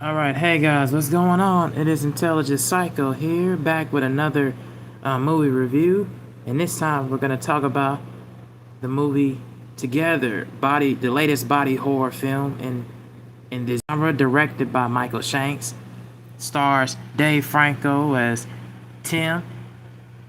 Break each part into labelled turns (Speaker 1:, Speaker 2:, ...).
Speaker 1: Alright, hey guys, what's going on? It is Intelligent Psycho here, back with another movie review. And this time we're going to talk about the movie Together, the latest body horror film in this genre, directed by Michael Shanks. Stars Dave Franco as Tim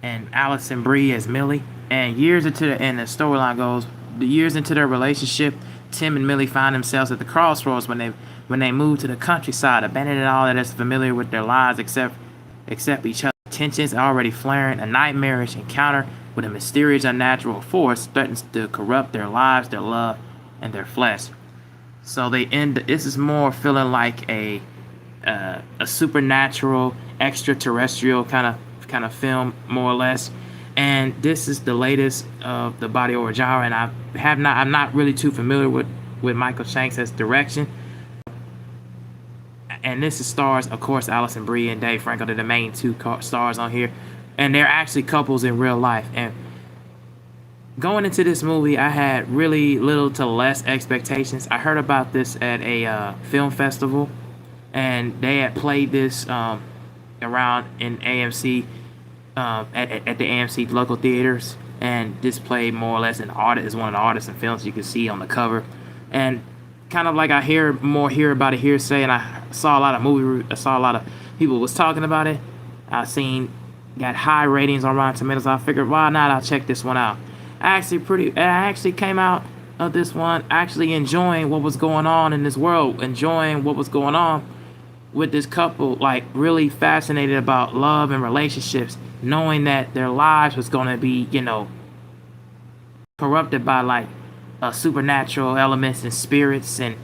Speaker 1: and Allison Brie as Millie. And the storyline goes, the years into their relationship, Tim and Millie find themselves at the crossroads when they move to the countryside, abandoning all that is familiar with their lives except each other. Tensions are already flaring. A nightmarish encounter with a mysterious unnatural force threatens to corrupt their lives, their love, and their flesh. So they end. This is more feeling like a supernatural, extraterrestrial kind of film, more or less. And this is the latest of the body horror genre, and I'm not really too familiar with Michael Shanks' direction. And this stars, of course, Allison Brie and Dave Franco. They're the main two stars on here, and they're actually couples in real life. And going into this movie, I had really little to less expectations. I heard about this at a film festival, and they had played this around in AMC, at the AMC local theaters, and this played more or less is one of the artists and films you can see on the cover. And kind of like I hear about it hearsay, and I saw a lot of people was talking about it. I seen got high ratings on Rotten Tomatoes. I figured, why not? I'll check this one out. I actually came out of this one actually enjoying what was going on in this world, enjoying what was going on with this couple, like really fascinated about love and relationships, knowing that their lives was going to be, corrupted by like supernatural elements and spirits, and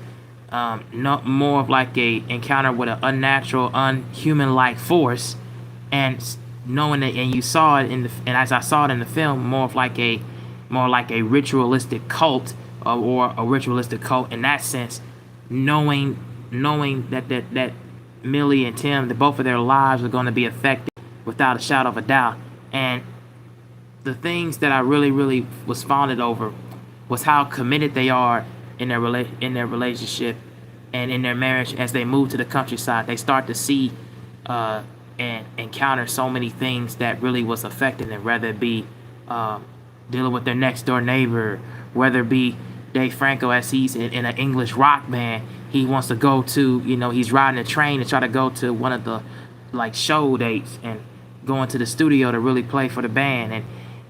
Speaker 1: not more of like a encounter with an unnatural, unhuman-like force, and knowing that, and you saw it and as I saw it in the film, more like a ritualistic cult, or a ritualistic cult in that sense, knowing that Millie and Tim, that both of their lives are going to be affected without a shadow of a doubt. And the things that I really was fondled over was how committed they are in their relationship and in their marriage. As they move to the countryside, they start to see and encounter so many things that really was affecting them, whether it be dealing with their next door neighbor, whether it be Dave Franco, as he's in an English rock band. He wants to go to, he's riding a train to try to go to one of the like show dates and going to the studio to really play for the band, and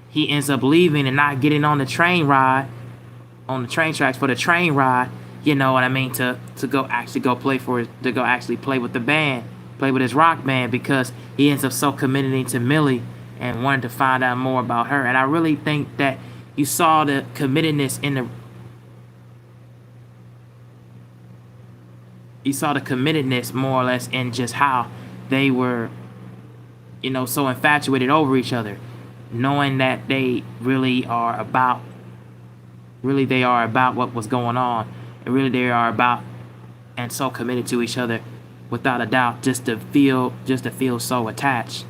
Speaker 1: he ends up leaving and not getting on the train tracks for the train ride, you know what I mean, to go actually play with the band, play with his rock band, because he ends up so committed to Millie and wanted to find out more about her. And I really think that you saw the committedness more or less in just how they were, so infatuated over each other, knowing that they are about what was going on, and really they are about and so committed to each other without a doubt, just to feel so attached.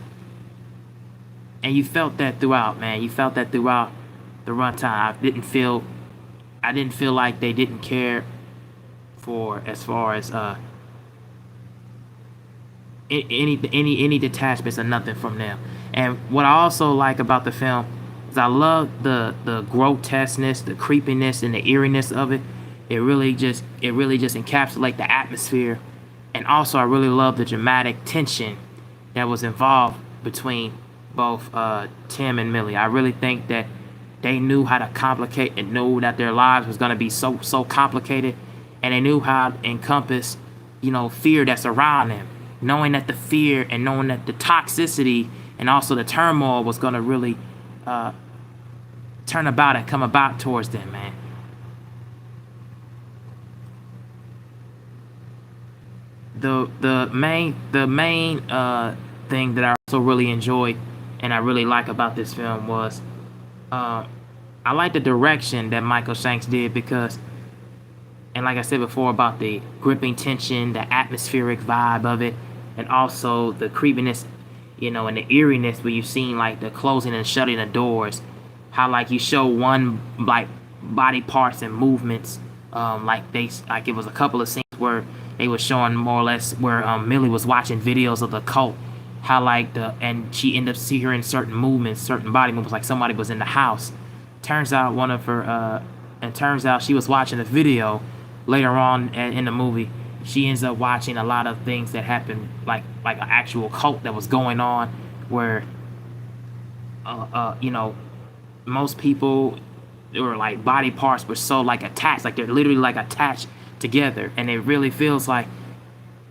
Speaker 1: And you felt that throughout, man. You felt that throughout the runtime. I didn't feel like they didn't care for, as far as any detachments or nothing from them. And what I also like about the film is I love the grotesqueness, the creepiness, and the eeriness of it. It really just encapsulates the atmosphere. And also I really love the dramatic tension that was involved between both Tim and Millie. I really think that they knew how to complicate, and knew that their lives was going to be so complicated, and they knew how to encompass, fear that's around them, knowing that the fear and knowing that the toxicity and also the turmoil was going to really turn about and come about towards them, man. The main thing that I also really enjoyed and I really like about this film was I like the direction that Michael Shanks did, because, and like I said before, about the gripping tension, the atmospheric vibe of it, and also the creepiness, and the eeriness where you've seen like the closing and shutting the doors, how like you show one like body parts and movements, like it was a couple of scenes where they were showing more or less where Millie was watching videos of the cult, how like and she ended up hearing certain movements, certain body movements, like somebody was in the house. Turns out one of her, and turns out she was watching a video later on in the movie. She ends up watching a lot of things that happened, like an actual cult that was going on, where you know, most people, or like body parts were so like attached, like they're literally like attached together, and it really feels like,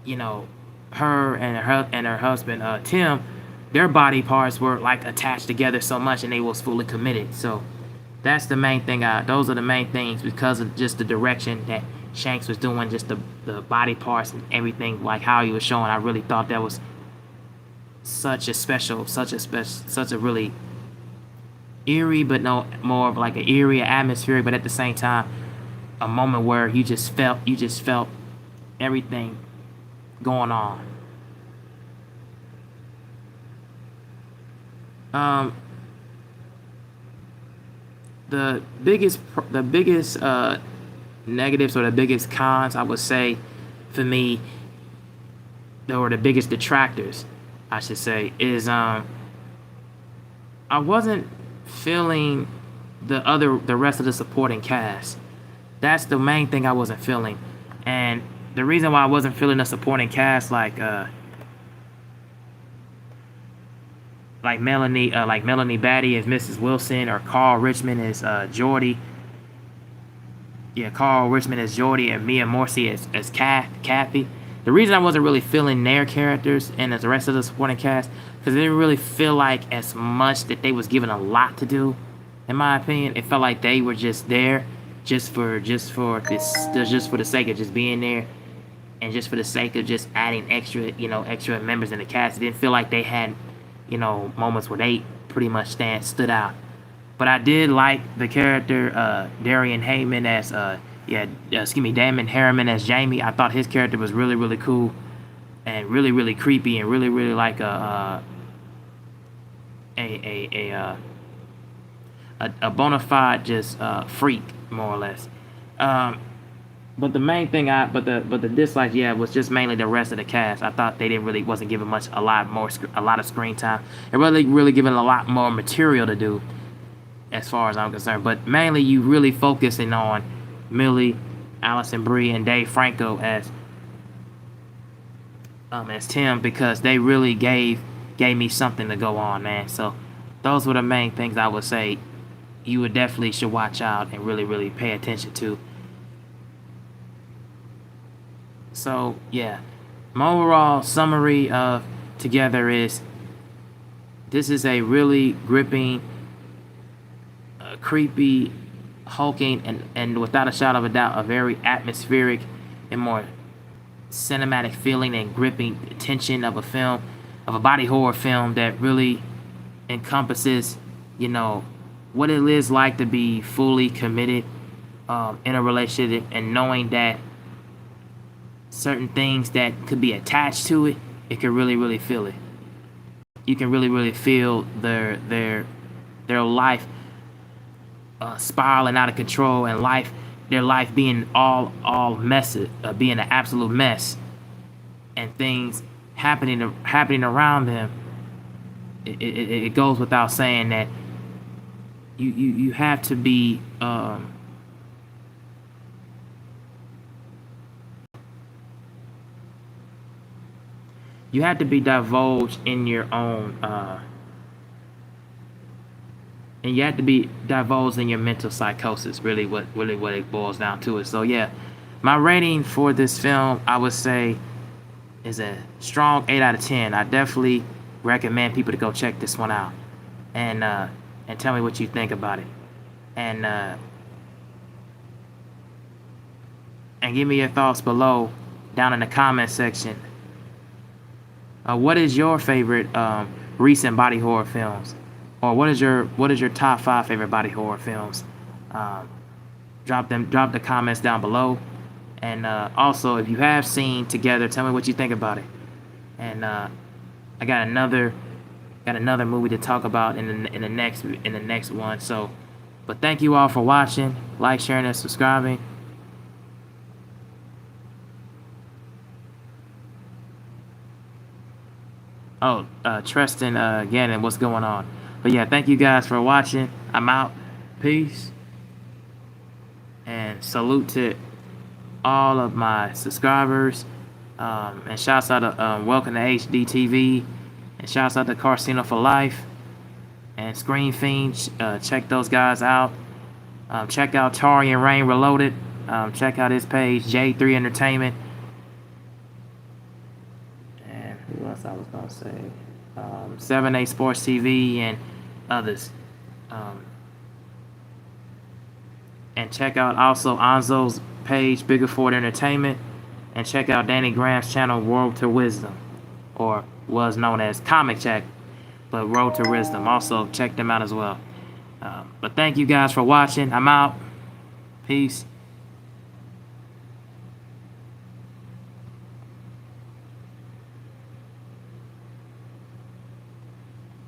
Speaker 1: you know, her and her husband Tim, their body parts were like attached together so much, and they was fully committed. So that's the main thing. Those are the main things, because of just the direction that Shanks was doing, just the body parts and everything, like how he was showing. I really thought that was such a really eerie, but no more of like an eerie atmosphere, but at the same time a moment where you just felt everything going on. The biggest negatives, or the biggest cons, I would say, for me, or the biggest detractors, I should say, is I wasn't feeling the rest of the supporting cast. That's the main thing I wasn't feeling. And the reason why I wasn't feeling the supporting cast, like Melanie Beddie as Mrs. Wilson, or Karl Richmond as Jordy. Yeah, Karl Richmond as Jordy, and Mia Morrissey as Kathy. The reason I wasn't really feeling their characters and the rest of the supporting cast, because it didn't really feel like as much that they was given a lot to do. In my opinion, it felt like they were just there, just for the sake of just being there, and just for the sake of just adding extra members in the cast. It didn't feel like they had, moments where they pretty much stood out. But I did like the character Damon Herriman as Damon Herriman as Jamie. I thought his character was really, really cool, and really, really creepy, and really, really like a bona fide just freak, more or less. But the main thing the dislike, was just mainly the rest of the cast. I thought they wasn't given a lot of screen time. They really given a lot more material to do, as far as I'm concerned. But mainly you really focusing on Millie, Allison Brie, and Dave Franco as Tim, because they really gave me something to go on, man. So those were the main things I would say you would definitely should watch out and really, really pay attention to. So yeah, my overall summary of Together is, this is a really gripping, creepy, hulking, and without a shadow of a doubt, a very atmospheric and more cinematic feeling and gripping tension of a body horror film that really encompasses, what it is like to be fully committed in a relationship, and knowing that certain things that could be attached to it, it can really, really feel it. You can really, really feel their life spiraling out of control, and their life being all messy, being an absolute mess, and things happening around them. It goes without saying that you have to be divulged in your own and you have to be divulged in your mental psychosis, really what it boils down to it. So yeah, my rating for this film, I would say, is a strong 8 out of 10. I definitely recommend people to go check this one out, and tell me what you think about it, and give me your thoughts below down in the comment section. What is your favorite recent body horror films, or what is your top 5 favorite body horror films? Drop the comments down below, and also, if you have seen Together, tell me what you think about it. And I got another movie to talk about in the next one. So, but thank you all for watching, like, sharing, and subscribing. Tristan Gannon, what's going on? But yeah, thank you guys for watching. I'm out. Peace. And salute to all of my subscribers. And shouts out to Welcome to HDTV. And shouts out to Casino for Life. And Screen Fiend. Check those guys out. Check out Tari and Rain Reloaded. Check out his page, J3 Entertainment. And who else I was going to say? 7A Sports TV and others. And check out also Anzo's page, Bigger Ford Entertainment. And check out Danny Graham's channel, Road to Wisdom. Or was known as Comic Check, but Road to Wisdom. Also, check them out as well. But thank you guys for watching. I'm out. Peace.